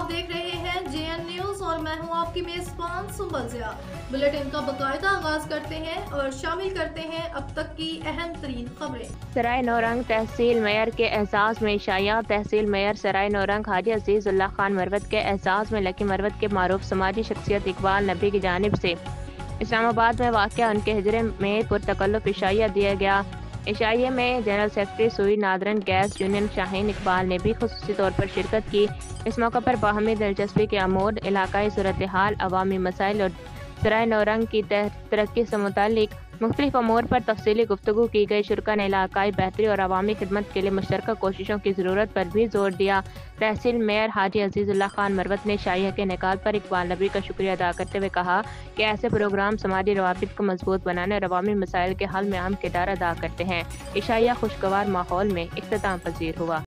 देख रहे हैं JN न्यूज और मैं हूं आपकी मेजबान सुंबल ज़िया। बुलेटिन का बाकायदा आगाज करते हैं और शामिल करते हैं अब तक की अहम तरीन खबरें। सराय नौरंग तहसील मेयर के एहसास में शाया। तहसील मेयर सराय नौरंग हाजी अजीजुल्लाह खान मरवत के एहसास में लकी मरवत के मारूफ समाजी शख्सियत इकबाल नबी की जानिब से इस्लामाबाद में वाक़या उनके हिजरे में पुरतकल्लुफ़ इशाइया दिया गया। इशाइये में जनरल सेक्रेटरी सुई northern gas union Shaheen Iqbal ने भी खुसूसी तौर पर शिरकत की। इस मौके पर बाहमी दिलचस्पी के अमूर, इलाकाई सूरत हाल, अवामी मसाइल और सराय नौरंग की तरक्की से मुतालिक मुख्तलिफ अमूर पर तफसीली गुफ्तगू की गई। शुरका ने इलाकाई बेहतरी और अवामी खिदमत के लिए मुश्तरका कोशिशों की ज़रूरत पर भी जोर दिया। तहसील मेयर हाजी अजीजुल्लाह खान मरवत ने शाइया के निकाल पर इकबाल नबी का शुक्रिया अदा करते हुए कहा कि ऐसे प्रोग्राम समाजी रवाबित को मजबूत बनाने और अवामी मसाइल के हल में अहम किरदार अदा करते हैं। इशाइया खुशगवार माहौल में इख्तिताम पजीर हुआ।